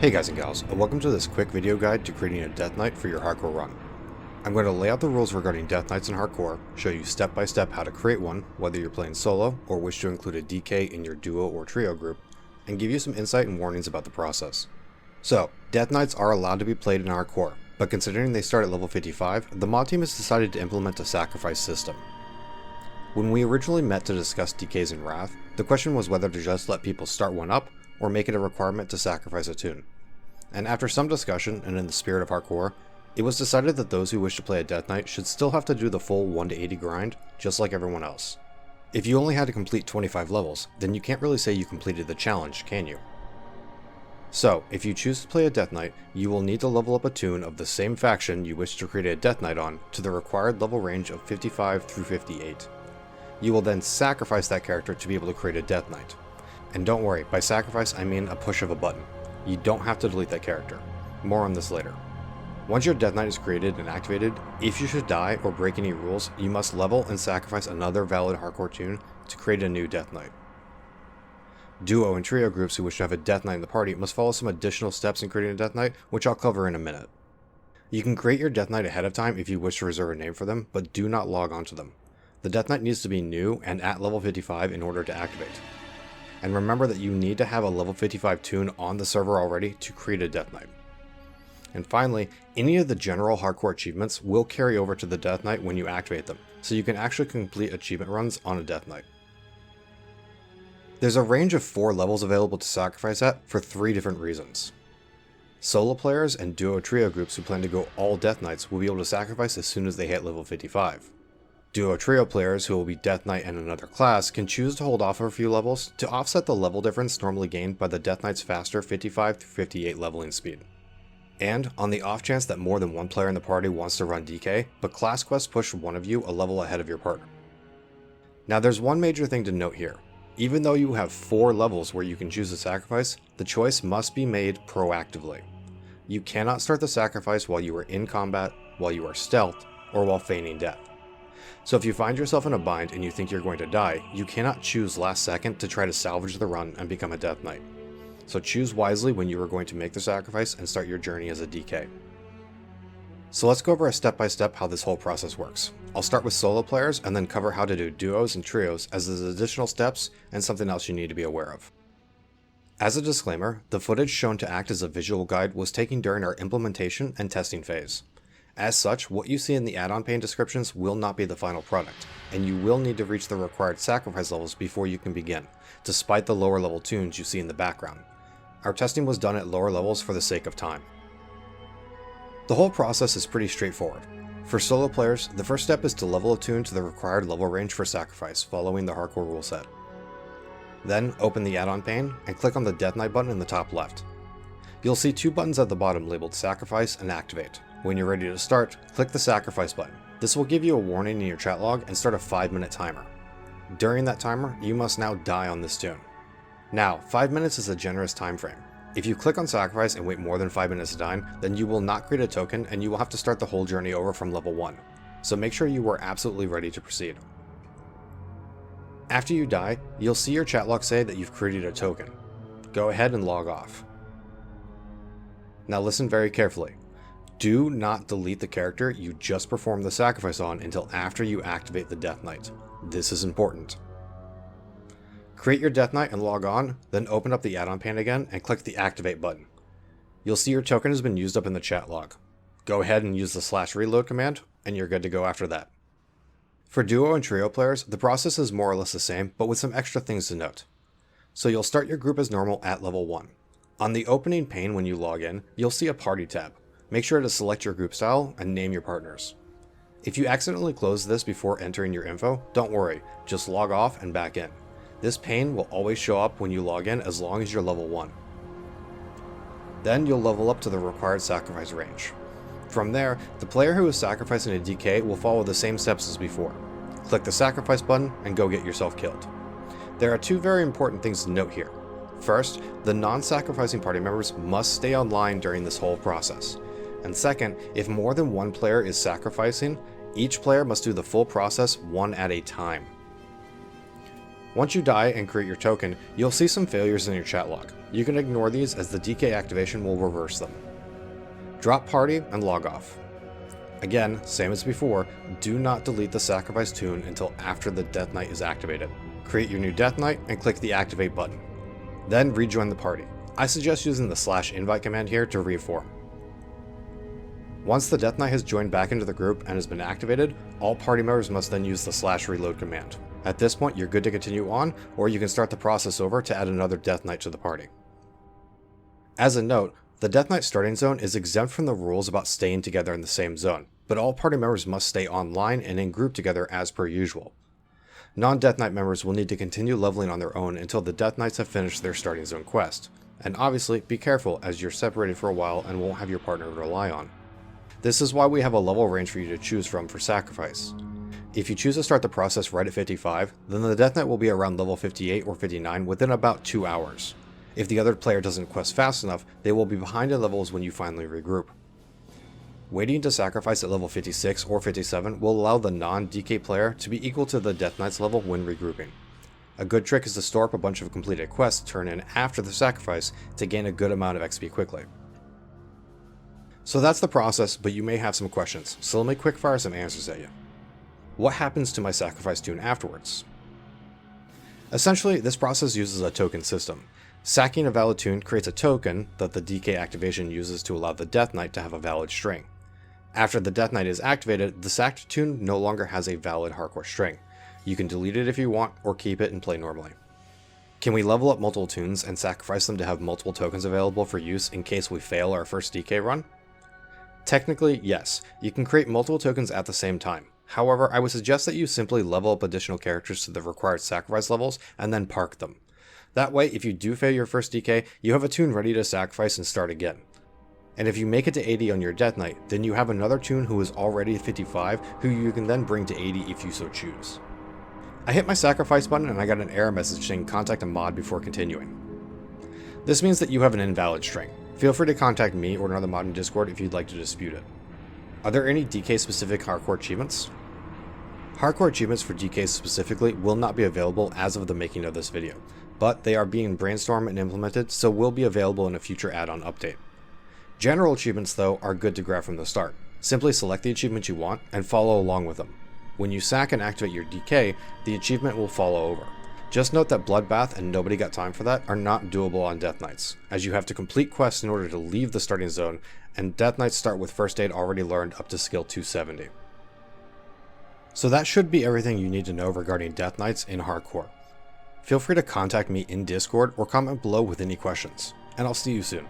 Hey guys and gals, and welcome to this quick video guide to creating a Death Knight for your hardcore run. I'm going to lay out the rules regarding Death Knights in hardcore, show you step by step how to create one, whether you're playing solo or wish to include a DK in your duo or trio group, and give you some insight and warnings about the process. So, Death Knights are allowed to be played in hardcore, but considering they start at level 55, the mod team has decided to implement a sacrifice system. When we originally met to discuss DKs in Wrath, the question was whether to just let people start one up, or make it a requirement to sacrifice a toon. And after some discussion, and in the spirit of hardcore, it was decided that those who wish to play a Death Knight should still have to do the full 1 to 80 grind, just like everyone else. If you only had to complete 25 levels, then you can't really say you completed the challenge, can you? So, if you choose to play a Death Knight, you will need to level up a toon of the same faction you wish to create a Death Knight on to the required level range of 55 through 58. You will then sacrifice that character to be able to create a Death Knight. And don't worry, by sacrifice I mean a push of a button. You don't have to delete that character. More on this later. Once your Death Knight is created and activated, if you should die or break any rules, you must level and sacrifice another valid hardcore toon to create a new Death Knight. Duo and trio groups who wish to have a Death Knight in the party must follow some additional steps in creating a Death Knight, which I'll cover in a minute. You can create your Death Knight ahead of time if you wish to reserve a name for them, but do not log onto them. The Death Knight needs to be new and at level 55 in order to activate. And remember that you need to have a level 55 toon on the server already to create a Death Knight. And finally, any of the general hardcore achievements will carry over to the Death Knight when you activate them, so you can actually complete achievement runs on a Death Knight. There's a range of 4 levels available to sacrifice at for 3 different reasons. Solo players and duo trio groups who plan to go all Death Knights will be able to sacrifice as soon as they hit level 55. Duo trio players who will be Death Knight and another class can choose to hold off for a few levels to offset the level difference normally gained by the Death Knight's faster 55 through 58 leveling speed. And, on the off chance that more than one player in the party wants to run DK, but class quests push one of you a level ahead of your partner. Now there's one major thing to note here. Even though you have 4 levels where you can choose a sacrifice, the choice must be made proactively. You cannot start the sacrifice while you are in combat, while you are stealthed, or while feigning death. So if you find yourself in a bind and you think you're going to die, you cannot choose last second to try to salvage the run and become a Death Knight. So choose wisely when you are going to make the sacrifice and start your journey as a DK. So let's go over a step by step how this whole process works. I'll start with solo players and then cover how to do duos and trios as there's additional steps and something else you need to be aware of. As a disclaimer, the footage shown to act as a visual guide was taken during our implementation and testing phase. As such, what you see in the add-on pane descriptions will not be the final product, and you will need to reach the required sacrifice levels before you can begin, despite the lower level toons you see in the background. Our testing was done at lower levels for the sake of time. The whole process is pretty straightforward. For solo players, the first step is to level a toon to the required level range for sacrifice, following the hardcore rule set. Then, open the add-on pane and click on the Death Knight button in the top left. You'll see 2 buttons at the bottom labeled Sacrifice and Activate. When you're ready to start, click the Sacrifice button. This will give you a warning in your chat log and start a 5-minute timer. During that timer, you must now die on this toon. Now, 5 minutes is a generous time frame. If you click on Sacrifice and wait more than 5 minutes to die, then you will not create a token and you will have to start the whole journey over from level 1. So make sure you are absolutely ready to proceed. After you die, you'll see your chat log say that you've created a token. Go ahead and log off. Now listen very carefully. Do not delete the character you just performed the sacrifice on until after you activate the Death Knight. This is important. Create your Death Knight and log on, then open up the add-on pane again and click the Activate button. You'll see your token has been used up in the chat log. Go ahead and use the /reload command, and you're good to go after that. For duo and trio players, the process is more or less the same, but with some extra things to note. So you'll start your group as normal at level 1. On the opening pane when you log in, you'll see a Party tab. Make sure to select your group style and name your partners. If you accidentally close this before entering your info, don't worry, just log off and back in. This pane will always show up when you log in as long as you're level 1. Then you'll level up to the required sacrifice range. From there, the player who is sacrificing a DK will follow the same steps as before. Click the sacrifice button and go get yourself killed. There are 2 very important things to note here. First, the non-sacrificing party members must stay online during this whole process. And second, if more than one player is sacrificing, each player must do the full process one at a time. Once you die and create your token, you'll see some failures in your chat log. You can ignore these as the DK activation will reverse them. Drop party and log off. Again, same as before, do not delete the sacrifice toon until after the Death Knight is activated. Create your new Death Knight and click the activate button. Then rejoin the party. I suggest using the /invite command here to reform. Once the Death Knight has joined back into the group and has been activated, all party members must then use the /reload command. At this point, you're good to continue on, or you can start the process over to add another Death Knight to the party. As a note, the Death Knight starting zone is exempt from the rules about staying together in the same zone, but all party members must stay online and in group together as per usual. Non-Death Knight members will need to continue leveling on their own until the Death Knights have finished their starting zone quest, and obviously be careful as you're separated for a while and won't have your partner to rely on. This is why we have a level range for you to choose from for sacrifice. If you choose to start the process right at 55, then the Death Knight will be around level 58 or 59 within about 2 hours. If the other player doesn't quest fast enough, they will be behind in levels when you finally regroup. Waiting to sacrifice at level 56 or 57 will allow the non-DK player to be equal to the Death Knight's level when regrouping. A good trick is to store up a bunch of completed quests to turn in after the sacrifice to gain a good amount of XP quickly. So that's the process, but you may have some questions, so let me quickfire some answers at you. What happens to my sacrifice toon afterwards? Essentially, this process uses a token system. Sacking a valid toon creates a token that the DK activation uses to allow the Death Knight to have a valid string. After the Death Knight is activated, the sacked toon no longer has a valid hardcore string. You can delete it if you want, or keep it and play normally. Can we level up multiple toons and sacrifice them to have multiple tokens available for use in case we fail our first DK run? Technically, yes, you can create multiple tokens at the same time. However, I would suggest that you simply level up additional characters to the required sacrifice levels and then park them. That way, if you do fail your first DK, you have a toon ready to sacrifice and start again. And if you make it to 80 on your Death Knight, then you have another toon who is already 55 who you can then bring to 80 if you so choose. I hit my sacrifice button and I got an error message saying contact a mod before continuing. This means that you have an invalid string. Feel free to contact me or another mod in Discord if you'd like to dispute it. Are there any DK specific hardcore achievements? Hardcore achievements for DKs specifically will not be available as of the making of this video, but they are being brainstormed and implemented, so will be available in a future add-on update. General achievements though are good to grab from the start. Simply select the achievement you want and follow along with them. When you sack and activate your DK, the achievement will follow over. Just note that Bloodbath and Nobody Got Time for That are not doable on Death Knights, as you have to complete quests in order to leave the starting zone, and Death Knights start with First Aid already learned up to skill 270. So that should be everything you need to know regarding Death Knights in Hardcore. Feel free to contact me in Discord or comment below with any questions, and I'll see you soon.